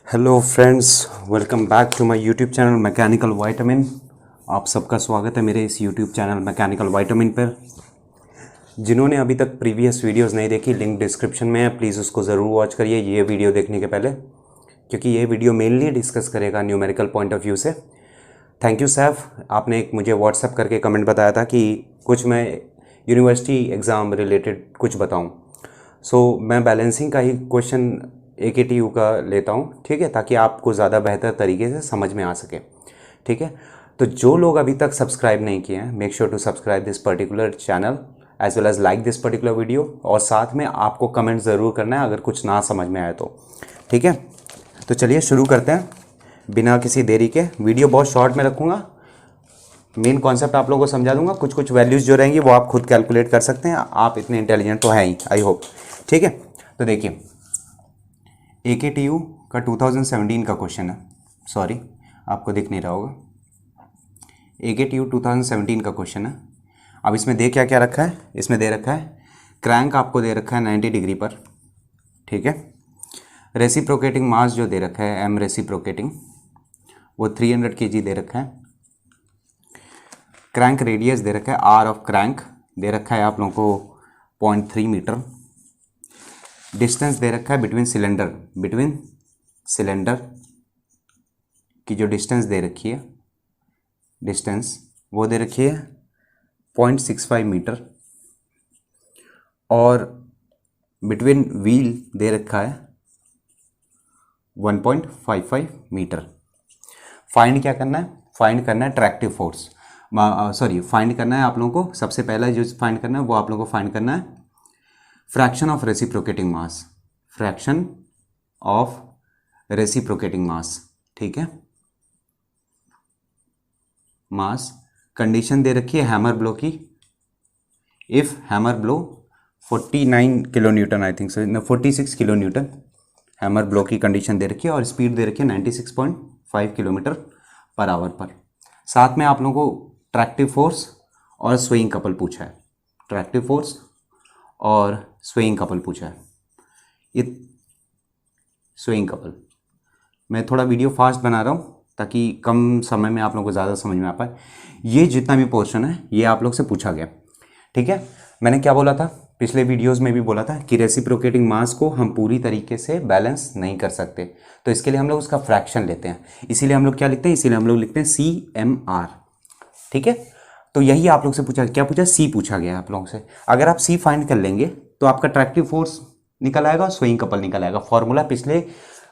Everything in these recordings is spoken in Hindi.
Hello friends, welcome back to my YouTube channel mechanical vitamin. आप सबका स्वागत है मेरे इस यूट्यूब चैनल मैकेनिकल वाइटामिन पर। जिन्होंने अभी तक प्रीवियस वीडियोस नहीं देखी, लिंक डिस्क्रिप्शन में है, प्लीज़ उसको ज़रूर वॉच करिए ये वीडियो देखने के पहले, क्योंकि ये वीडियो मेनली डिस्कस करेगा न्यूमेरिकल पॉइंट ऑफ व्यू से। थैंक यू सैफ, आपने एक मुझे व्हाट्सएप करके कमेंट बताया था कि कुछ मैं यूनिवर्सिटी एग्ज़ाम रिलेटेड कुछ बताऊँ। सो मैं बैलेंसिंग का ही क्वेश्चन AKTU का लेता हूँ, ठीक है, ताकि आपको ज़्यादा बेहतर तरीके से समझ में आ सके। ठीक है, तो जो लोग अभी तक सब्सक्राइब नहीं किए हैं, make sure to subscribe this particular channel as well as like this particular video, और साथ में आपको कमेंट ज़रूर करना है अगर कुछ ना समझ में आए तो। ठीक है, तो चलिए शुरू करते हैं बिना किसी देरी के। वीडियो बहुत शॉर्ट में रखूँगा, मेन कॉन्सेप्ट आप लोगों को समझा दूंगा, कुछ कुछ वैल्यूज़ जो रहेंगी वो आप खुद कैलकुलेट कर सकते हैं, आप इतने इंटेलिजेंट तो हैं ही, आई होप। ठीक है, तो देखिए AKTU का 2017 का क्वेश्चन है, सॉरी आपको दिख नहीं रहा होगा, AKTU 2017 का क्वेश्चन है। अब इसमें दे क्या क्या रखा है, इसमें दे रखा है क्रैंक आपको दे रखा है 90 डिग्री पर, ठीक है। रेसिप्रोकेटिंग मास जो दे रखा है M रेसिप्रोकेटिंग वो 300 kg दे रखा है। क्रैंक रेडियस दे रखा है, R ऑफ क्रैंक दे रखा है आप लोगों को 0.3 मीटर। डिस्टेंस दे रखा है बिटवीन सिलेंडर की जो डिस्टेंस दे रखी है, डिस्टेंस वो दे रखी है 0.65 मीटर, और बिटवीन व्हील दे रखा है 1.55 मीटर। फाइंड क्या करना है, फाइंड करना है ट्रैक्टिव फोर्स, फाइंड करना है आप लोगों को, सबसे पहला जो फाइंड करना है वो आप लोगों को फाइंड करना है fraction of reciprocating mass, fraction of reciprocating mass, ठीक है। मास कंडीशन दे रखी है हैमर ब्लो की, if hammer blow 49 kilo newton, I think so 46 kilo newton hammer blow की कंडीशन दे रखी है, और स्पीड दे रखी है 96.5 किलोमीटर पर आवर पर। साथ में आप लोगों को ट्रैक्टिव फोर्स और स्वेइंग कपल पूछा है, ट्रैक्टिव फोर्स और स्वेइंग कपल पूछा है। ये स्वेइंग कपल, मैं थोड़ा वीडियो फास्ट बना रहा हूँ ताकि कम समय में आप लोगों को ज़्यादा समझ में आ पाए। ये जितना भी पोर्शन है ये आप लोग से पूछा गया, ठीक है। मैंने क्या बोला था, पिछले वीडियोस में भी बोला था कि रेसिप्रोकेटिंग मास को हम पूरी तरीके से बैलेंस नहीं कर सकते, तो इसके लिए हम लोग उसका फ्रैक्शन लेते हैं। इसीलिए हम लोग क्या लिखते हैं, इसीलिए हम लोग लिखते हैं CMR, ठीक है। तो यही आप लोग से पूछा, क्या पूछा, C पूछा गया आप लोगों से। अगर आप C फाइंड कर लेंगे तो आपका ट्रैक्टिव फोर्स निकल आएगा और स्विंग कपल निकल आएगा। फॉर्मूला पिछले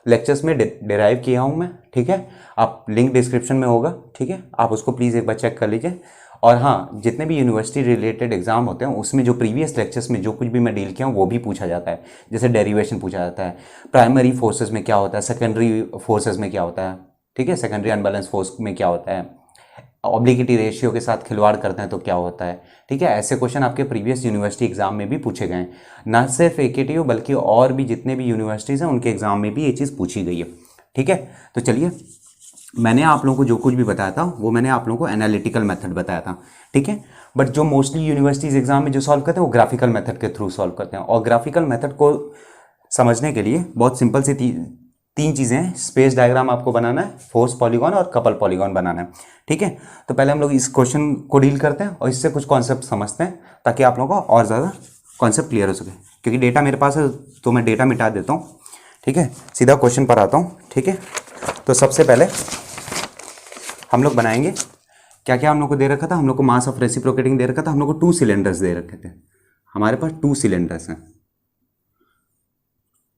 लेक्चर्स में डिराइव किया हूँ मैं, ठीक है, आप लिंक डिस्क्रिप्शन में होगा, ठीक है, आप उसको प्लीज़ एक बार चेक कर लीजिए। और हाँ, जितने भी यूनिवर्सिटी रिलेटेड एग्जाम होते हैं उसमें जो प्रीवियस लेक्चर्स में जो कुछ भी मैं डील किया हूँ वो भी पूछा जाता है। जैसे डेरिवेशन पूछा जाता है, प्राइमरी फोर्सेस में क्या होता है, सेकेंडरी फोर्सेस में क्या होता है, ठीक है, सेकेंडरी अनबैलेंस फोर्स में क्या होता है, ऑब्लिगेटी रेशियो के साथ खिलवाड़ करते हैं तो क्या होता है, ठीक है। ऐसे क्वेश्चन आपके प्रीवियस यूनिवर्सिटी एग्जाम में भी पूछे गए हैं, ना सिर्फ AKTU बल्कि और भी जितने भी यूनिवर्सिटीज़ हैं उनके एग्जाम में भी ये चीज़ पूछी गई है, ठीक है। तो चलिए, मैंने आप लोगों को जो कुछ भी बताया था वो मैंने आप लोगों को एनालिटिकल मेथड बताया था, ठीक है। बट जो मोस्टली यूनिवर्सिटीज़ एग्जाम में जो सॉल्व करते हैं वो ग्राफिकल मेथड के थ्रू सॉल्व करते हैं, और ग्राफिकल मेथड को समझने के लिए बहुत सिंपल सी तीन चीज़ें हैं। स्पेस डायग्राम आपको बनाना है, फोर्स पॉलीगॉन और कपल पॉलीगॉन बनाना है, ठीक है। तो पहले हम लोग इस क्वेश्चन को डील करते हैं और इससे कुछ कॉन्सेप्ट समझते हैं ताकि आप लोगों को और ज़्यादा कॉन्सेप्ट क्लियर हो सके। क्योंकि डेटा मेरे पास है तो मैं डेटा मिटा देता हूँ, ठीक है, सीधा क्वेश्चन पर आता हूँ, ठीक है। तो सबसे पहले हम लोग बनाएंगे क्या क्या हम लोग को दे रखा था, हम लोग को मास ऑफ रेसिप्रोकेटिंग दे रखा था, हम लोग को 2 सिलेंडर्स दे रखे थे, हमारे पास 2 सिलेंडर्स हैं,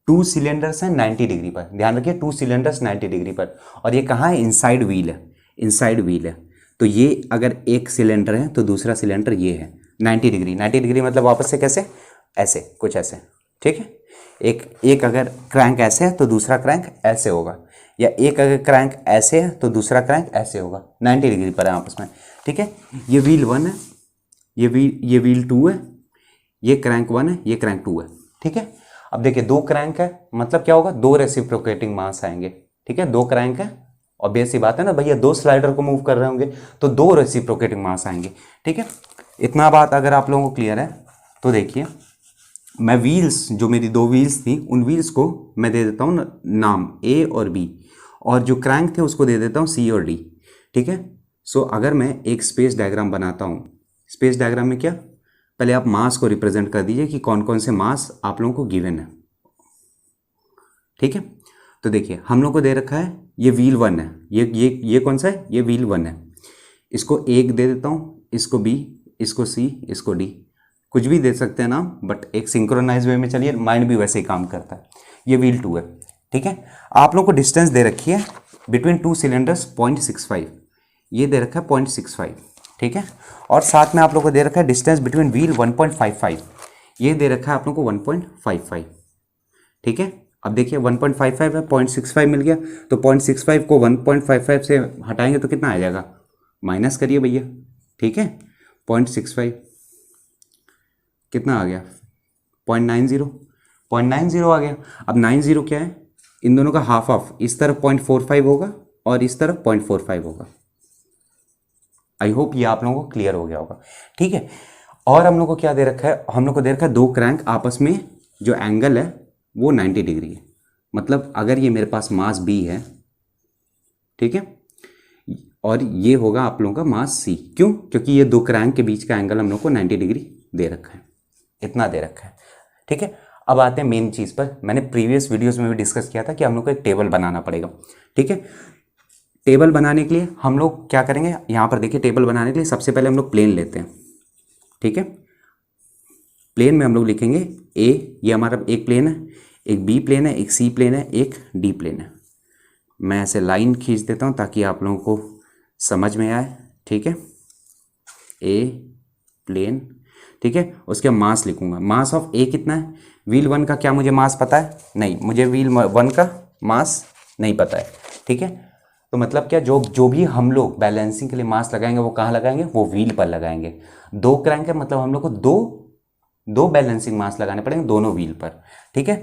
2 सिलेंडर्स हैं 90 डिग्री पर, ध्यान रखिए 2 सिलेंडर्स 90 डिग्री पर, और ये कहाँ है, इनसाइड व्हील है, इनसाइड व्हील है। तो ये अगर एक सिलेंडर है तो दूसरा सिलेंडर ये है 90 डिग्री, 90 डिग्री मतलब वापस से कैसे, ऐसे कुछ ऐसे, ठीक है। एक अगर क्रैंक ऐसे है तो दूसरा क्रैंक ऐसे होगा, या एक अगर क्रैंक ऐसे है तो दूसरा क्रैंक ऐसे होगा, 90 डिग्री पर है आपस में, ठीक है। ये व्हील 1 है, ये व्हील 2 है, ये क्रैंक 1 है, ये क्रैंक 2 है, ठीक है। अब देखिए 2 क्रैंक है मतलब क्या होगा, 2 रेसिप्रोकेटिंग मास आएंगे, ठीक है। 2 क्रैंक है, ऑब्वियस सी बात है ना भैया, 2 स्लाइडर को मूव कर रहे होंगे तो 2 रेसिप्रोकेटिंग मास आएंगे, ठीक है। इतना बात अगर आप लोगों को क्लियर है तो देखिए मैं व्हील्स, जो मेरी 2 व्हील्स थी, उन व्हील्स को मैं दे देता हूँ नाम ए और बी, और जो क्रैंक थे उसको दे देता हूँ सी और डी। ठीक है। सो अगर मैं एक स्पेस डायग्राम बनाता हूँ, स्पेस डायग्राम में क्या, पहले आप मास को रिप्रेजेंट कर दीजिए कि कौन कौन से मास आप लोगों को गिवन है। ठीक है। तो देखिए हम लोग को दे रखा है ये व्हील 1 है, ये कौन सा है, ये व्हील 1 है। इसको एक दे देता हूँ, इसको बी, इसको सी, इसको डी, कुछ भी दे सकते हैं नाम, बट एक सिंक्रोनाइज वे में चलिए, माइंड भी वैसे ही काम करता है। ये व्हील 2 है। ठीक है। आप लोग को डिस्टेंस दे रखी है बिटवीन 2 सिलेंडर्स 0.65, ये दे रखा है 0.65। ठीक है। और साथ में आप लोग को दे रखा है डिस्टेंस बिटवीन व्हील 1.55, ये दे रखा है आप लोग को 1.55। ठीक है। अब देखिए 1.55 है, 0.65 मिल गया, तो 0.65 को 1.55 से हटाएंगे तो कितना आ जाएगा, माइनस करिए भैया। ठीक है। 0.65 कितना आ गया, 0.90 आ गया। अब 90 क्या है, इन दोनों का हाफ ऑफ, इस तरफ 0.45 होगा और इस तरफ 0.45 होगा। आई होप ये आप लोगों को क्लियर हो गया होगा। ठीक है। और हम लोग को क्या दे रखा है, हम लोग को दे रखा है 2 क्रैंक, आपस में जो एंगल है वो 90 डिग्री है। मतलब अगर ये मेरे पास मास बी है, ठीक है, और ये होगा आप लोगों का मास सी, क्यों, क्योंकि ये 2 क्रैंक के बीच का एंगल हम लोग को 90 डिग्री दे रखा है, इतना दे रखा है। ठीक है। अब आते हैं मेन चीज़ पर। मैंने प्रीवियस वीडियोस में भी डिस्कस किया था कि हम लोग को एक टेबल बनाना पड़ेगा। ठीक है। टेबल बनाने के लिए हम लोग क्या करेंगे, यहाँ पर देखिए, टेबल बनाने के लिए सबसे पहले हम लोग प्लेन लेते हैं। ठीक है। प्लेन में हम लोग लिखेंगे ए, ये हमारा एक प्लेन है, एक बी प्लेन है, एक सी प्लेन है, एक डी प्लेन है। मैं ऐसे लाइन खींच देता हूँ ताकि आप लोगों को समझ में आए। ठीक है। ए प्लेन, ठीक है। उसके मास लिखूंगा, मास ऑफ ए कितना है, व्हील 1 का क्या मुझे मास पता है, नहीं, मुझे व्हील 1 का मास नहीं पता है। ठीक है। तो मतलब क्या, जो भी हम लोग बैलेंसिंग के लिए मास लगाएंगे वो कहाँ लगाएंगे, वो व्हील पर लगाएंगे। 2 क्रैंक है, मतलब हम लोग को दो बैलेंसिंग मास लगाने पड़ेंगे दोनों व्हील पर। ठीक है।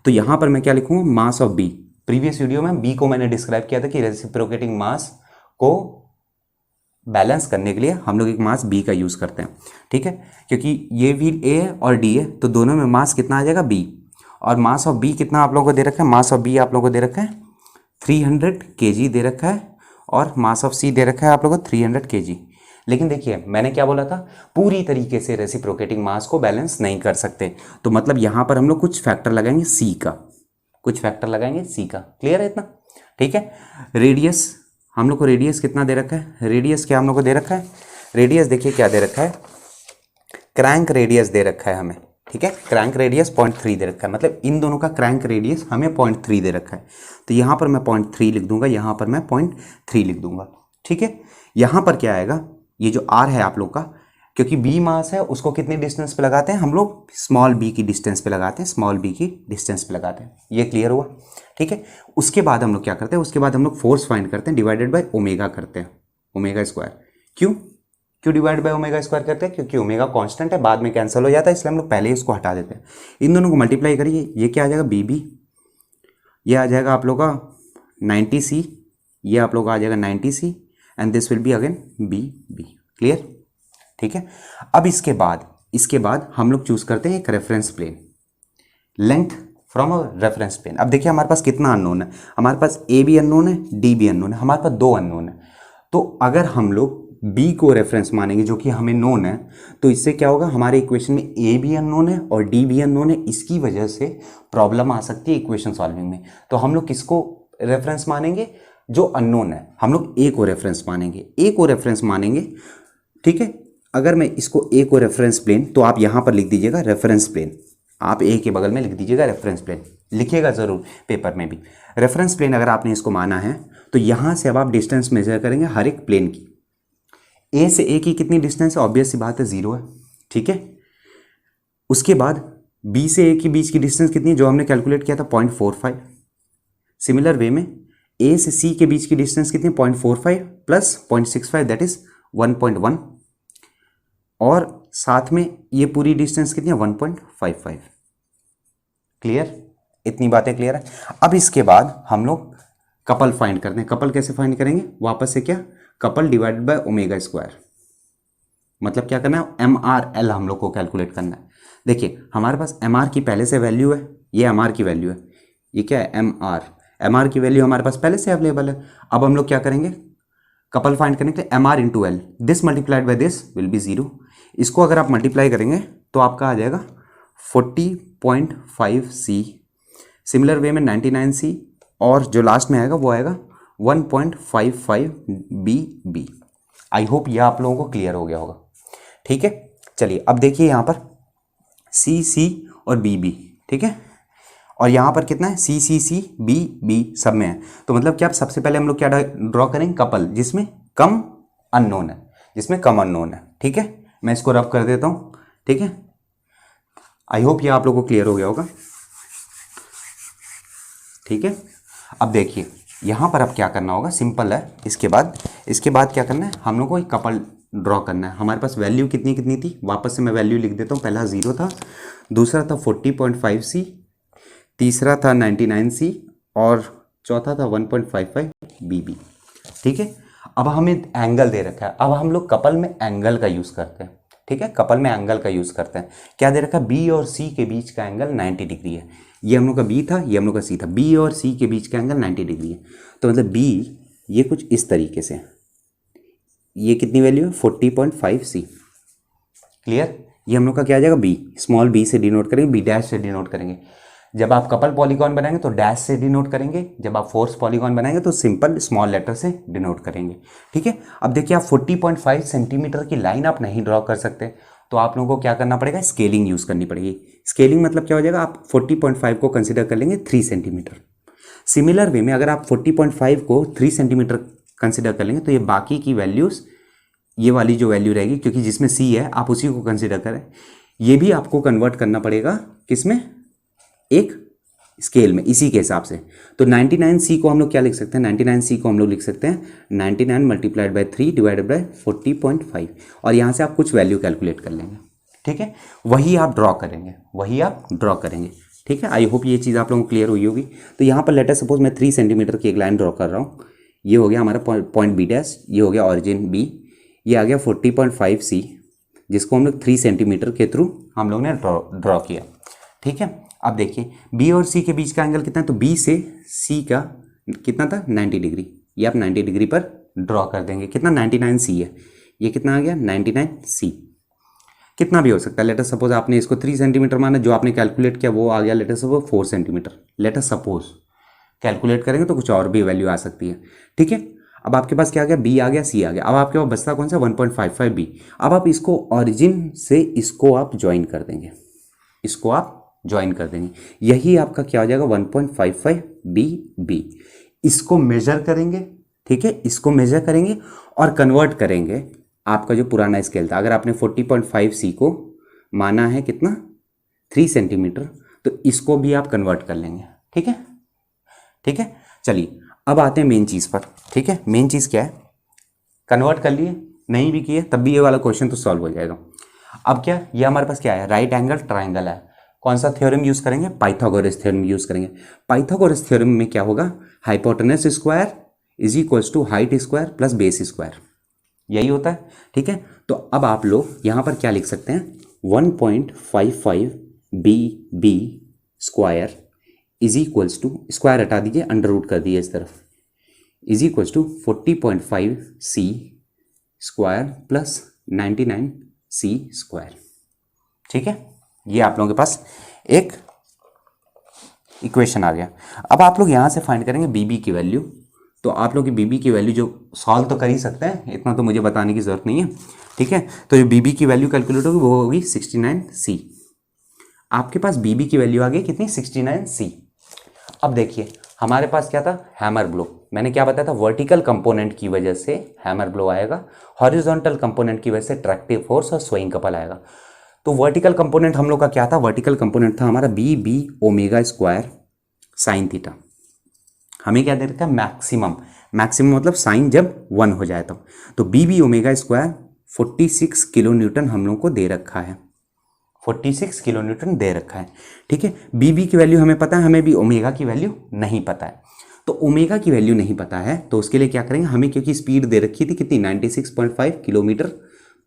तो यहाँ पर मैं क्या लिखूंगा, mass of B. Previous video में बी को मैंने डिस्क्राइब किया था कि रेसिप्रोकेटिंग मास को बैलेंस करने के लिए हम लोग एक मास बी का यूज़ करते हैं। ठीक है। क्योंकि ये व्हील ए है और डी है, तो दोनों में मास कितना आ जाएगा, बी। और मास ऑफ बी कितना आप लोगों को दे रखा है, मास ऑफ बी आप लोगों को दे रखा है 300 kg दे रखा है, और मास ऑफ सी दे रखा है आप लोगों को 300 kg। लेकिन देखिए मैंने क्या बोला था, पूरी तरीके से रेसिप्रोकेटिंग मास को बैलेंस नहीं कर सकते, तो मतलब यहाँ पर हम लोग कुछ फैक्टर लगाएंगे सी का, कुछ फैक्टर लगाएंगे सी का। क्लियर है इतना। ठीक है। रेडियस, हम लोग को रेडियस कितना दे रखा है, रेडियस क्या हम लोग को दे रखा है, रेडियस देखिए क्या दे रखा है, क्रैंक रेडियस दे रखा है हमें। ठीक है। क्रैंक रेडियस 0.3 दे रखा है, मतलब इन दोनों का क्रैंक रेडियस हमें 0.3 दे रखा है। तो यहाँ पर मैं 0.3 लिख दूंगा, यहाँ पर मैं 0.3 लिख दूंगा। ठीक है। यहाँ पर क्या आएगा, ये जो आर है आप लोग का, क्योंकि बी मास है उसको कितने डिस्टेंस पे लगाते हैं हम लोग, स्मॉल बी की डिस्टेंस पे लगाते हैं, स्मॉल बी की डिस्टेंस पे लगाते हैं। ये क्लियर हुआ। ठीक है। उसके बाद हम लोग क्या करते हैं, उसके बाद हम लोग फोर्स फाइंड करते हैं, डिवाइडेड बाय ओमेगा करते हैं, ओमेगा स्क्वायर। क्यों डिवाइड बाय ओमेगा स्क्वायर करते हैं, क्योंकि ओमेगा कांस्टेंट है, बाद में कैंसिल हो जाता है, इसलिए हम लोग पहले ही इसको हटा देते हैं। इन दोनों को मल्टीप्लाई करिए, ये क्या आ जाएगा, बी बी, ये आ जाएगा आप लोग का 90C, ये आप लोग का आ जाएगा 90C, and this will be again B B. Clear. ठीक है। अब इसके बाद हम लोग चूज करते हैं एक reference plane, length from a reference plane. अब देखिए हमारे पास कितना अननोन है, हमारे पास ए भी अननोन है, डी भी अननोन है, हमारे पास 2 अननोन है। तो अगर हम लोग बी को रेफरेंस मानेंगे जो कि हमें नोन है, तो इससे क्या होगा, हमारे इक्वेशन में ए भी अननोन है और डी भी अननोन है, इसकी वजह से प्रॉब्लम आ सकती है इक्वेशन सॉल्विंग में। तो हम लोग किसको रेफरेंस मानेंगे, जो अननोन है, हम लोग ए को रेफरेंस मानेंगे, ए को रेफरेंस मानेंगे। ठीक है। अगर मैं इसको ए को रेफरेंस प्लेन, तो आप यहाँ पर लिख दीजिएगा रेफरेंस प्लेन, आप ए के बगल में लिख दीजिएगा रेफरेंस प्लेन, लिखिएगा ज़रूर पेपर में भी। रेफरेंस प्लेन अगर आपने इसको माना है, तो यहाँ से अब आप डिस्टेंस मेजर करेंगे हर एक प्लेन की। ए से ए की कितनी डिस्टेंस है, ऑब्वियस सी बात है 0 है। ठीक है। उसके बाद बी से ए के बीच की डिस्टेंस कितनी है, जो हमने कैलकुलेट किया था 0.45। सिमिलर वे में ए से सी के बीच की डिस्टेंस कितनी, 0.45 प्लस 0.65 दैट इज 1.1, और साथ में ये पूरी डिस्टेंस कितनी है 1.55। क्लियर, इतनी बातें क्लियर है। अब इसके बाद हम लोग कपल फाइंड करते हैं। कपल कैसे फाइंड करेंगे, वापस से क्या, couple divided by omega square, मतलब क्या करना है, MRL हम लोग को कैलकुलेट करना है, देखिए हमारे पास एम आर की पहले से वैल्यू है, ये एम आर की वैल्यू है, ये क्या है एम आर की वैल्यू हमारे पास पहले से अवेलेबल है। अब हम लोग क्या करेंगे, कपल फाइंड करने के लिए M R into L, this multiplied by this will be 0। इसको अगर आप मल्टीप्लाई करेंगे तो आपका आ जाएगा 40.5 C। सिमिलर वे में 99C और जो लास्ट में आएगा वो आएगा 1.55 BB। आई होप यह आप लोगों को क्लियर हो गया होगा। ठीक है, चलिए अब देखिए यहाँ पर C और BB, ठीक है, और यहाँ पर कितना है C BB सब में है। तो मतलब क्या, सबसे पहले हम लोग क्या ड्रॉ करेंगे, कपल जिसमें कम अननोन है, ठीक है। मैं इसको रब कर देता हूँ, ठीक है। आई होप ये आप लोगों को क्लियर हो गया होगा, ठीक है। अब देखिए यहाँ पर अब क्या करना होगा, सिंपल है। इसके बाद क्या करना है, हम लोग को एक कपल ड्रॉ करना है। हमारे पास वैल्यू कितनी थी, वापस से मैं वैल्यू लिख देता हूँ। पहला 0 था, दूसरा था 40.5C, तीसरा था 99C और चौथा था 1.55 BB, ठीक है। अब हमें एंगल दे रखा है, अब हम लोग कपल में एंगल का यूज़ करते हैं, ठीक है। कपल में एंगल का यूज़ करते हैं। क्या दे रखा है, B और C के बीच का एंगल 90 डिग्री है। ये हम लोग का B था, ये हम लोग का C था। B और C के बीच का एंगल 90 डिग्री है। तो मतलब B ये कुछ इस तरीके से, ये कितनी वैल्यू है 40.5C, क्लियर। ये हम लोग का क्या आ जाएगा, B, स्मॉल b से डिनोट करेंगे, B डैश से डिनोट करेंगे। जब आप कपल पॉलीगॉन बनाएंगे तो डैश से डिनोट करेंगे, जब आप फोर्स पॉलीगॉन बनाएंगे तो सिंपल स्मॉल लेटर से डिनोट करेंगे, ठीक है। अब देखिए आप 40.5 सेंटीमीटर की लाइन आप नहीं ड्रॉ कर सकते, तो आप लोगों को क्या करना पड़ेगा, स्केलिंग यूज़ करनी पड़ेगी। स्केलिंग मतलब क्या हो जाएगा, आप 40.5 को कंसिडर कर लेंगे 3 सेंटीमीटर। सिमिलर वे में अगर आप 40.5 को 3 सेंटीमीटर कंसिडर कर लेंगे तो ये बाकी की वैल्यूज़, ये वाली जो वैल्यू रहेगी, क्योंकि जिसमें C है आप उसी को कंसिडर करें, ये भी आपको कन्वर्ट करना पड़ेगा किसमें, एक स्केल में, इसी के हिसाब से। तो 99C को हम लोग क्या लिख सकते हैं, 99C को हम लोग लिख सकते हैं 99 मल्टीप्लाइड बाई 3 डिवाइडेड बाई 40.5, और यहाँ से आप कुछ वैल्यू कैलकुलेट कर लेंगे, ठीक है। वही आप ड्रॉ करेंगे, ठीक है। आई होप ये चीज़ आप लोगों को क्लियर हुई होगी। तो यहाँ पर लेटर सपोज मैं 3 सेंटीमीटर की एक लाइन ड्रॉ कर रहा हूँ। ये हो गया हमारा पॉइंट B डैश, ये हो गया ऑरिजिन B, ये आ गया 40.5C, जिसको हम लोग 3 सेंटीमीटर के थ्रू हम लोग ने ड्रॉ किया, ठीक है। अब देखिए B और C के बीच का एंगल कितना है, तो B से C का कितना था 90 डिग्री, ये आप 90 डिग्री पर ड्रॉ कर देंगे। कितना 99C है, ये कितना आ गया 99C, कितना भी हो सकता है। लेटर सपोज आपने इसको 3 सेंटीमीटर माना, जो आपने कैलकुलेट किया वो आ गया later suppose 4 centimetre. Later suppose calculate करेंगे तो कुछ और भी वैल्यू आ सकती है, ठीक है। अब आपके पास क्या आ गया, B आ गया, C आ गया। अब आपके पास बचता कौन सा 1.55 B। अब आप इसको ऑरिजिन से इसको आप ज्वाइन कर देंगे, यही आपका क्या हो जाएगा 1.55 BB। इसको मेजर करेंगे, ठीक है, इसको मेजर करेंगे और कन्वर्ट करेंगे आपका जो पुराना स्केल था। अगर आपने 40.5C को माना है कितना 3 सेंटीमीटर, तो इसको भी आप कन्वर्ट कर लेंगे, ठीक है। चलिए अब आते हैं मेन चीज़ पर, ठीक है। मेन चीज़ क्या है, कन्वर्ट कर लिए, नहीं भी किए तब भी ये वाला क्वेश्चन तो सॉल्व हो जाएगा। अब क्या, ये हमारे पास क्या है, राइट एंगल ट्राइंगल है। कौन सा थ्योरम यूज़ करेंगे, पाइथागोरस थ्योरम यूज़ करेंगे। पाइथागोरस थ्योरम में क्या होगा, hypotenuse square is equals to height square plus base square, यही होता है, ठीक है। तो अब आप लोग यहाँ पर क्या लिख सकते हैं, 1.55 BB square is equals to, square हटा दीजिए, अंडर रूट कर दीजिए इस तरफ, is equals to 40.5C square plus 99C square, ठीक है। ये आप लोगों के पास एक इक्वेशन आ गया। अब आप लोग यहाँ से फाइंड करेंगे BB की वैल्यू। तो आप लोग की BB की वैल्यू जो सॉल्व तो कर ही सकते हैं, इतना तो मुझे बताने की ज़रूरत नहीं है, ठीक है। तो जो BB की वैल्यू कैलकुलेट होगी वो होगी 69C। आपके पास BB की वैल्यू आ गई कितनी 69C। अब देखिए हमारे पास क्या था, हैमर ब्लो। मैंने क्या बताया था, वर्टिकल कंपोनेंट की वजह से हैमर ब्लो आएगा, हॉरिजॉन्टल कंपोनेंट की वजह से ट्रैक्टिव फोर्स और स्विंग कपल आएगा। तो वर्टिकल कंपोनेंट हम लोग का क्या था, वर्टिकल कंपोनेंट था हमारा BB omega square sine theta. हमें क्या दे रखा है, मैक्सिमम मतलब साइन जब 1 हो जाए तो BB omega square 46 kilo Newton हम लोग को दे रखा है, 46 किलो न्यूटन दे रखा है, ठीक है। BB की वैल्यू हमें पता है, हमें भी ओमेगा की वैल्यू नहीं पता है। तो ओमेगा की वैल्यू नहीं पता है तो उसके लिए क्या करेंगे, हमें क्योंकि स्पीड दे रखी थी कितनी 96.5 किलोमीटर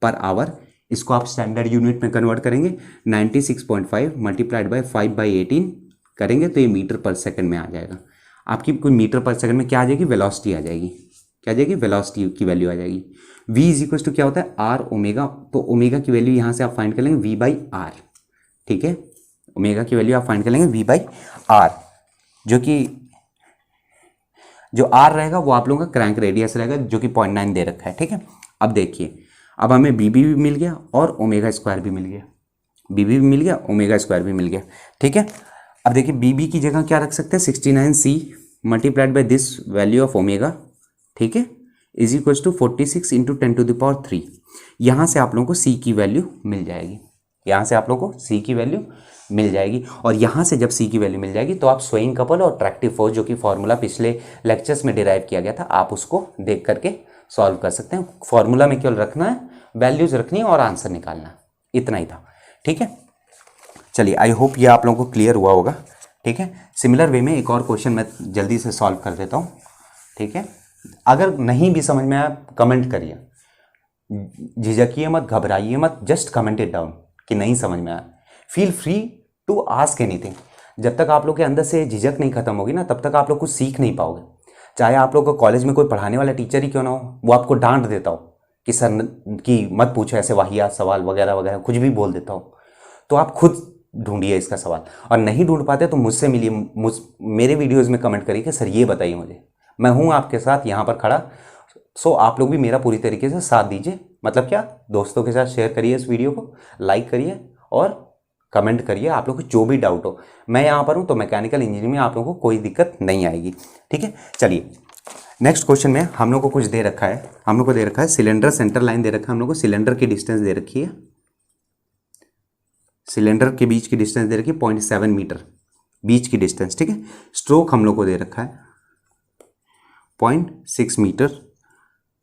पर आवर, इसको आप स्टैंडर्ड यूनिट में कन्वर्ट करेंगे, 96.5 मल्टीप्लाइड बाय 5/18 करेंगे तो ये मीटर पर सेकंड में आ जाएगा। आपकी कोई मीटर पर सेकंड में क्या आ जाएगी, वेलोसिटी आ जाएगी। क्या आ जाएगी, वेलोसिटी की वैल्यू आ जाएगी। v इज इक्वल टू क्या होता है, आर ओमेगा। तो ओमेगा की वैल्यू यहाँ से आप फाइंड कर लेंगे v/r। ठीक है, ओमेगा की वैल्यू आप फाइंड कर लेंगे v/r, जो r रहेगा वो आप लोगों का क्रैंक रेडियस रहेगा, जो कि 0.9 दे रखा है। ठीक है, अब देखिए, अब हमें bb भी मिल गया और ओमेगा स्क्वायर भी मिल गया, bb भी मिल गया, ओमेगा स्क्वायर भी मिल गया। ठीक है, अब देखिए bb की जगह क्या रख सकते हैं, 69c multiplied by this value of omega, ठीक है, इज इक्वल टू 46 इंटू 10⁻3। यहाँ से आप लोगों को c की वैल्यू मिल जाएगी, यहाँ से आप लोगों को c की वैल्यू मिल जाएगी। और यहाँ से जब c की वैल्यू मिल जाएगी तो आप स्वेइंग कपल और अट्रैक्टिव फोर्स, जो कि फॉर्मूला पिछले लेक्चर्स में डिराइव किया गया था, आप उसको देख करके सॉल्व कर सकते हैं। फॉर्मूला में केवल रखना है, वैल्यूज रखनी है और आंसर निकालना है, इतना ही था। ठीक है, चलिए, आई होप ये आप लोगों को क्लियर हुआ होगा। ठीक है, सिमिलर वे में एक और क्वेश्चन मैं जल्दी से सॉल्व कर देता हूँ। ठीक है, अगर नहीं भी समझ में आया कमेंट करिए, झिझकिए मत, घबराइए मत, जस्ट कमेंट इट डाउन कि नहीं समझ में आया। Feel free to ask anything. जब तक आप लोग के अंदर से झिझक नहीं खत्म होगी ना, तब तक आप लोग कुछ सीख नहीं पाओगे। चाहे आप लोग को कॉलेज में कोई पढ़ाने वाला टीचर ही क्यों ना हो, वो आपको डांट देता हो कि सर की मत पूछो ऐसे वाहियात सवाल वगैरह वगैरह, कुछ भी बोल देता हो, तो आप खुद ढूंढिए इसका सवाल। और नहीं ढूंढ पाते तो मुझसे मिलिए, मेरे वीडियोस में कमेंट करिए कि सर ये बताइए मुझे, मैं हूँ आपके साथ यहाँ पर खड़ा। सो आप लोग भी मेरा पूरी तरीके से साथ दीजिए। मतलब क्या, दोस्तों के साथ शेयर करिए इस वीडियो को, लाइक करिए और कमेंट करिए। आप लोग को जो भी डाउट हो, मैं यहाँ पर हूँ, तो मैकेनिकल इंजीनियरिंग में आप लोगों को कोई दिक्कत नहीं आएगी। ठीक है, चलिए नेक्स्ट क्वेश्चन में हम लोग को कुछ दे रखा है, हम लोग को दे रखा है सिलेंडर सेंटर लाइन दे रखा है, हम लोग को सिलेंडर की डिस्टेंस दे रखी है, सिलेंडर के बीच की डिस्टेंस दे रखी है 0.7 मीटर बीच की डिस्टेंस। ठीक है, स्ट्रोक हम लोग को दे रखा है 0.6 मीटर।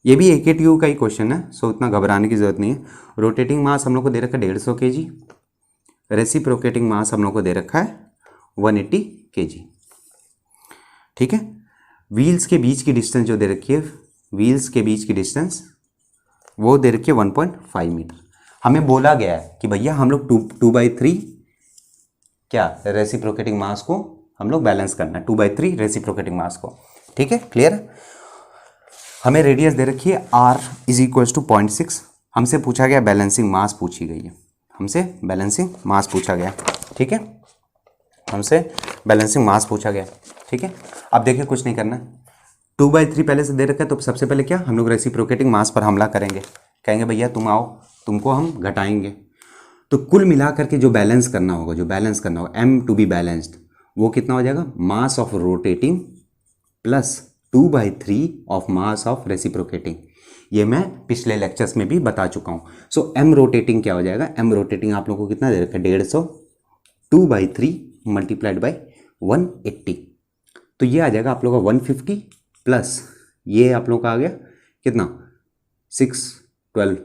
ये भी AKTU का ही क्वेश्चन है, सो उतना घबराने की जरूरत नहीं है। रोटेटिंग मास हम लोग को दे रखा है 150 kg, रेसिप्रोकेटिंग मास हम लोग को दे रखा है 180 kg। ठीक है, व्हील्स के बीच की डिस्टेंस जो दे रखी है, व्हील्स के बीच की डिस्टेंस वो दे रखी है 1.5 मीटर। हमें बोला गया है कि भैया हम लोग 2/3 क्या रेसिप्रोकेटिंग मास को हम लोग बैलेंस करना है, 2/3 रेसिप्रोकेटिंग मास को। ठीक है, क्लियर। हमें रेडियस दे रखी है r इज इक्वल टू 0.6। हमसे पूछा गया बैलेंसिंग मास पूछी गई है, हमसे बैलेंसिंग मास पूछा गया। ठीक है, हमसे बैलेंसिंग मास पूछा गया। ठीक है, अब देखिए कुछ नहीं करना, 2/3 पहले से दे रखा है, तो सबसे पहले क्या हम लोग रेसिप्रोकेटिंग मास पर हमला करेंगे, कहेंगे भैया तुम आओ, तुमको हम घटाएंगे। तो कुल मिला करके जो बैलेंस करना होगा, जो बैलेंस करना होगा, m टू बी बैलेंस्ड, वो कितना हो जाएगा, mass of rotating plus 2/3 of mass of reciprocating. ये मैं पिछले लेक्चर्स में भी बता चुका हूँ। सो m रोटेटिंग क्या हो जाएगा, m रोटेटिंग आप लोगों को कितना दे रखा है 150, 2/3 मल्टीप्लाइड बाई 180, तो ये आ जाएगा आप लोगों का 150 प्लस ये आप लोगों का आ गया कितना 612,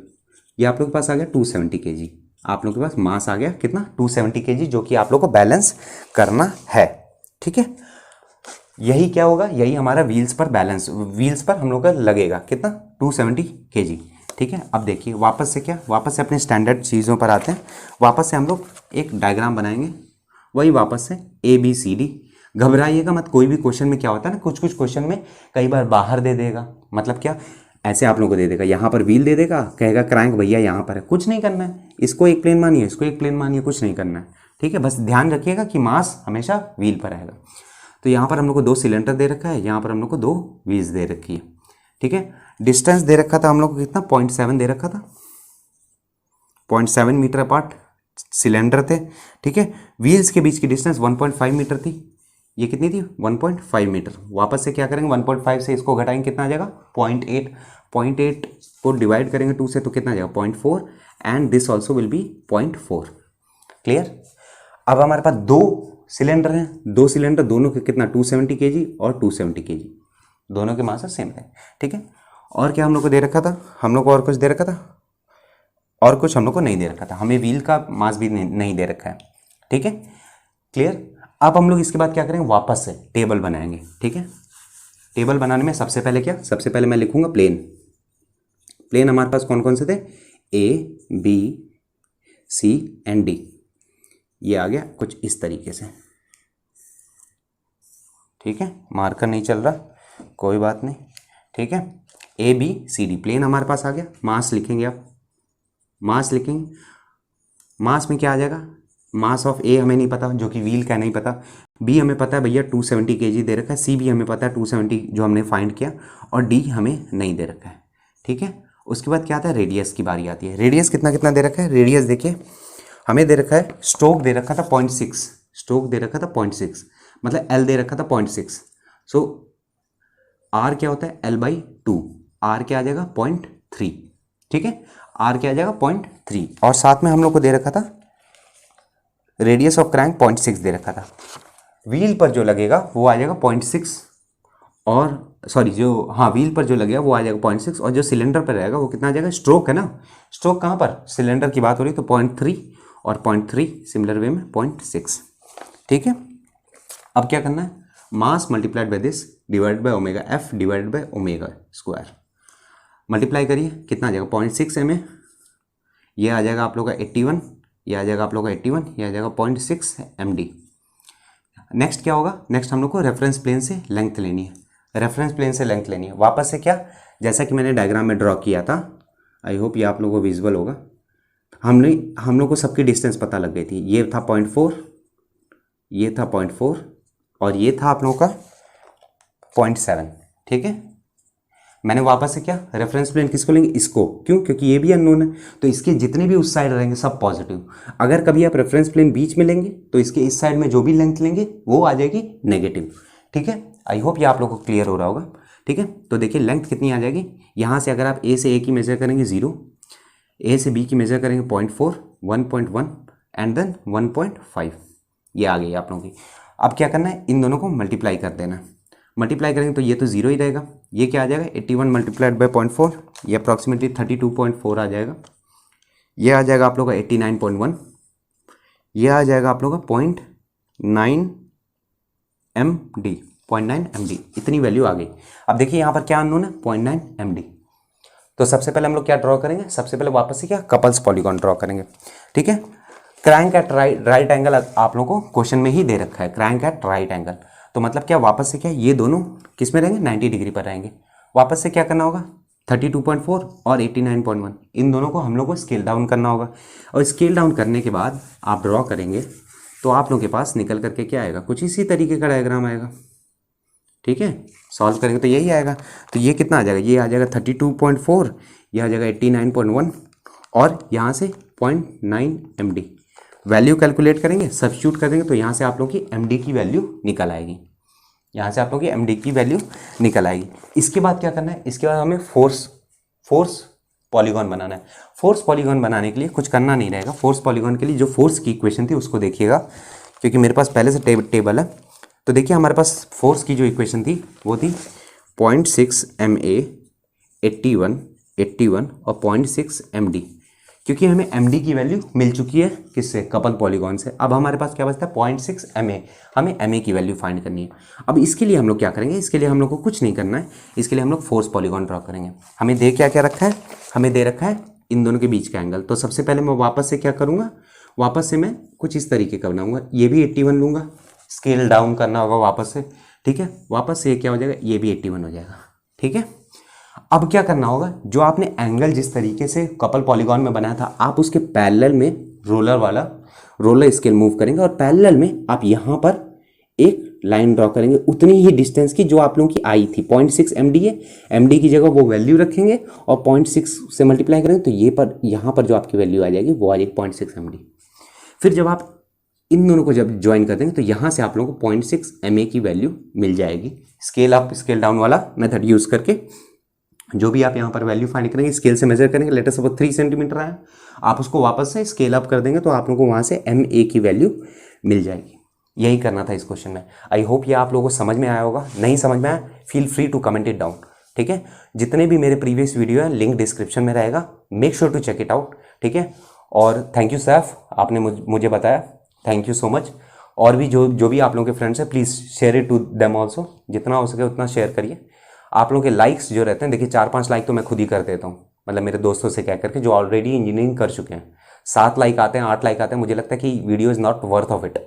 ये आप लोग के पास आ गया 270 kg। आप लोग के पास मास आ गया कितना 270 kg, जो कि आप लोग को बैलेंस करना है। ठीक है, यही क्या होगा, यही हमारा व्हील्स पर बैलेंस, व्हील्स पर हम लोग का लगेगा कितना 270 kg। ठीक है, अब देखिए वापस से क्या, वापस से अपने स्टैंडर्ड चीज़ों पर आते हैं। वापस से हम लोग एक डायग्राम बनाएंगे, वही वापस से ABCD। घबराइएगा मत, कोई भी क्वेश्चन में क्या होता है ना, कुछ कुछ क्वेश्चन में कई बार बाहर दे देगा, मतलब क्या ऐसे आप लोगों को दे देगा, यहाँ पर व्हील दे देगा, कहेगा क्रैंक भैया यहाँ पर है, कुछ नहीं करना है, इसको एक प्लेन मानिए, इसको एक प्लेन मानिए, कुछ नहीं करना है। ठीक है, बस ध्यान रखिएगा कि मास हमेशा व्हील पर रहेगा। तो यहाँ पर हम लोग को 2 सिलेंडर दे रखा है, यहाँ पर हम लोग को 2 व्हील्स दे रखी है। ठीक है, डिस्टेंस दे रखा था हम लोग को कितना 0.7 दे रखा था, 0.7 मीटर अपार्ट सिलेंडर थे। ठीक है, व्हील्स के बीच की डिस्टेंस 1.5 मीटर थी, ये कितनी थी 1.5 मीटर। वापस से क्या करेंगे 1.5 से इसको घटाएंगे, कितना आ जाएगा 0.8, 0.8 को डिवाइड करेंगे 2 से तो कितना आ जाएगा 0.4 and this also will be 0.4। Clear. अब हमारे पास 2 सिलेंडर हैं, 2 सिलेंडर दोनों के कितना 270 kg और 270 kg, दोनों के मास सेम है। ठीक है, और क्या हम लोग को दे रखा था, हम लोग को और कुछ दे रखा था, और कुछ हम लोग को नहीं दे रखा था, हमें व्हील का मास भी नहीं दे रखा है। ठीक है, क्लियर। अब हम लोग इसके बाद क्या करेंगे, वापस से टेबल बनाएंगे। ठीक है, टेबल बनाने में सबसे पहले क्या, सबसे पहले मैं लिखूंगा प्लेन। प्लेन हमारे पास कौन कौन से थे, A B C and D, ये आ गया कुछ इस तरीके से, ठीक है। मार्कर नहीं चल रहा, कोई बात नहीं, ठीक है। A B C D plane हमारे पास आ गया। मास लिखेंगे आप, मास लिखेंगे, मास में क्या आ जाएगा, मास ऑफ ए हमें नहीं पता जो कि व्हील का नहीं पता, बी हमें पता है भैया 270 kg दे रखा है, सी भी हमें पता है 270 जो हमने फाइंड किया, और डी हमें नहीं दे रखा है, ठीक है। उसके बाद क्या आता है, रेडियस की बारी आती है। रेडियस कितना कितना दे रखा है, रेडियस देखिए हमें दे रखा है, स्ट्रोक दे रखा था 0.6, स्ट्रोक दे रखा था 0.6, मतलब एल दे रखा था 0.6, सो आर क्या होता है L/2, आर क्या आ जाएगा 0.3, ठीक है, आर क्या आ जाएगा 0.3, और साथ में हम लोग को दे रखा था रेडियस ऑफ क्रैंक 0.6 दे रखा था। व्हील पर जो लगेगा वो आ जाएगा 0.6, और सॉरी जो, हाँ व्हील पर जो लगेगा वो आ जाएगा 0.6, और जो सिलेंडर पर रहेगा वो कितना आ जाएगा, स्ट्रोक है ना, स्ट्रोक कहाँ पर, सिलेंडर की बात हो रही है तो 0.3 और 0.3 सिमिलर वे में 0.6, ठीक है। अब क्या करना है, mass multiplied by this divide by omega F divide by omega square, multiply करिए कितना आ जाएगा 0.6 mm, ये आ जाएगा आप लोग का 81, ये आ जाएगा आप लोग का 81, ये आ जाएगा 0.6 md। नेक्स्ट क्या होगा, नेक्स्ट हम लोग को रेफरेंस प्लेन से लेंथ लेनी है, रेफरेंस प्लेन से लेंथ लेनी है। वापस से क्या, जैसा कि मैंने डायग्राम में ड्रॉ किया था, आई होप ये आप लोगों को विजुअल होगा, हम लोग को सबकी डिस्टेंस पता लग गई थी, ये था 0.4, ये था 0.4, और ये था आप लोगों का 0.7, ठीक है। मैंने वापस से क्या, रेफरेंस प्लेन किसको लेंगे, इसको, क्यों, क्योंकि ये भी अननोन है, तो इसके जितने भी उस साइड रहेंगे सब पॉजिटिव। अगर कभी आप रेफरेंस प्लेन बीच में लेंगे तो इसके इस साइड में जो भी लेंथ लेंगे वो आ जाएगी नेगेटिव, ठीक है। आई होप ये आप लोगों को क्लियर हो रहा होगा, ठीक है। तो देखिए लेंथ कितनी आ जाएगी, यहाँ से अगर आप ए से ए की मेजर करेंगे 0, ए से बी की मेजर करेंगे 0.4, 1.1 एंड देन 1.5, ये आ गई आप लोगों की। अब क्या करना है, इन दोनों को मल्टीप्लाई कर देना, मल्टीप्लाई करेंगे तो ये तो 0 ही रहेगा, ये क्या आ जाएगा 81 मल्टीप्लाइड बाय 0.4, ये अप्रॉक्सीमेटली 32.4 आ जाएगा, ये आ जाएगा आप लोग का 89.1, ये आ जाएगा आप लोग का 0.9 md, 0.9 md, इतनी वैल्यू आ गई। अब देखिए यहाँ पर क्या अननोन है, 0.9 md। तो सबसे पहले हम लोग क्या ड्रॉ करेंगे, सबसे पहले वापस से क्या कपल्स पॉलीगॉन ड्रॉ करेंगे, ठीक है। क्रैंक एट राइट एंगल आप लोगों को क्वेश्चन में ही दे रखा है, क्रैंक एट राइट एंगल, तो मतलब क्या, वापस से क्या, ये दोनों किस में रहेंगे, 90 डिग्री पर रहेंगे। वापस से क्या करना होगा, 32.4 और 89.1, इन दोनों को हम लोग को स्केल डाउन करना होगा, और स्केल डाउन करने के बाद आप ड्रॉ करेंगे तो आप लोगों के पास निकल करके क्या आएगा, कुछ इसी तरीके का डायग्राम आएगा, ठीक है। सॉल्व करेंगे तो यही आएगा, तो ये कितना आ जाएगा, ये आ जाएगा 32.4, ये आ जाएगा 89.1, और यहाँ से 0.9 md। वैल्यू कैलकुलेट करेंगे, सब्स्टिट्यूट कर देंगे तो यहाँ से आप लोगों की md की वैल्यू निकल आएगी, यहाँ से आप लोगों की md की वैल्यू निकल आएगी। इसके बाद क्या करना है, इसके बाद हमें फोर्स पॉलीगॉन बनाना है। फोर्स पॉलीगॉन बनाने के लिए कुछ करना नहीं रहेगा, फोर्स पॉलीगॉन के लिए जो फोर्स की इक्वेशन थी उसको देखिएगा, क्योंकि मेरे पास पहले से टेबल है। तो देखिए हमारे पास फोर्स की जो इक्वेशन थी वो थी 0.6 ma 81 और 0.6 md, क्योंकि हमें md की वैल्यू मिल चुकी है किससे, कपल पॉलीगॉन से। अब हमारे पास क्या बचता है 0.6 ma, हमें ma की वैल्यू फाइंड करनी है। अब इसके लिए हम लोग क्या करेंगे, इसके लिए हम लोग को कुछ नहीं करना है, इसके लिए हम लोग फोर्स पॉलीगॉन ड्रॉ करेंगे। हमें दे क्या क्या रखा है, हमें दे रखा है इन दोनों के बीच का एंगल। तो सबसे पहले मैं वापस से क्या करूँगा, वापस से मैं कुछ इस तरीके का बनाऊँगा, ये भी 81 लूँगा, स्केल डाउन करना होगा वापस से, ठीक है। वापस से क्या हो जाएगा, ये भी 81 हो जाएगा, ठीक है। अब क्या करना होगा, जो आपने एंगल जिस तरीके से कपल पॉलीगॉन में बनाया था, आप उसके पैरेलल में रोलर स्केल मूव करेंगे, और पैरेलल में आप यहाँ पर एक लाइन ड्रॉ करेंगे उतनी ही डिस्टेंस की जो आप लोगों की आई थी। 0.6 md है, md की जगह वो वैल्यू रखेंगे और 0.6 से मल्टीप्लाई करेंगे तो ये पर यहाँ पर जो आपकी वैल्यू आ जाएगी वो आ जाएगी 0.6 md। फिर जब आप इन दोनों को जब ज्वाइन कर देंगे तो यहाँ से आप लोगों को 0.6 ma की वैल्यू मिल जाएगी। स्केल अप स्केल डाउन वाला मेथड यूज़ करके जो भी आप यहाँ पर वैल्यू फाइंड करेंगे, स्केल से मेजर करेंगे, लेटर सपोज 3 सेंटीमीटर आया, आप उसको वापस से स्केल अप कर देंगे तो आप लोगों को वहाँ से ma की वैल्यू मिल जाएगी। यही करना था इस क्वेश्चन में। आई होप ये आप लोगों को समझ में आया होगा। नहीं समझ में आया, feel free to comment it down, ठीक है। जितने भी मेरे प्रीवियस वीडियो है लिंक डिस्क्रिप्शन में रहेगा, make sure to check it out, ठीक है। और थैंक यू सैफ, आपने मुझे बताया, थैंक यू सो मच। और भी जो भी आप लोगों के फ्रेंड्स हैं, please share it to them also, जितना हो सके उतना शेयर करिए। आप लोगों के लाइक्स जो रहते हैं, देखिए 4-5 लाइक तो मैं खुद ही कर देता हूँ, मतलब मेरे दोस्तों से कह करके जो ऑलरेडी इंजीनियरिंग कर चुके हैं। 7 लाइक आते हैं, 8 लाइक आते हैं, मुझे लगता है कि video is not worth of it.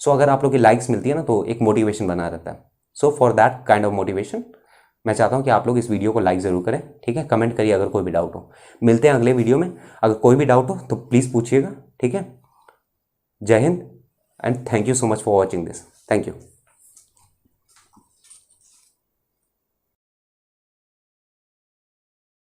So अगर आप लोग की लाइक्स मिलती है ना तो एक मोटिवेशन बना रहता है। So for that kind of motivation मैं चाहता हूँ कि आप लोग इस वीडियो को लाइक ज़रूर करें, ठीक है। कमेंट करिए अगर कोई भी डाउट हो। मिलते हैं अगले वीडियो में। अगर कोई भी डाउट हो तो प्लीज़ पूछिएगा, ठीक है। जय Hind and thank you so much for watching this. Thank you.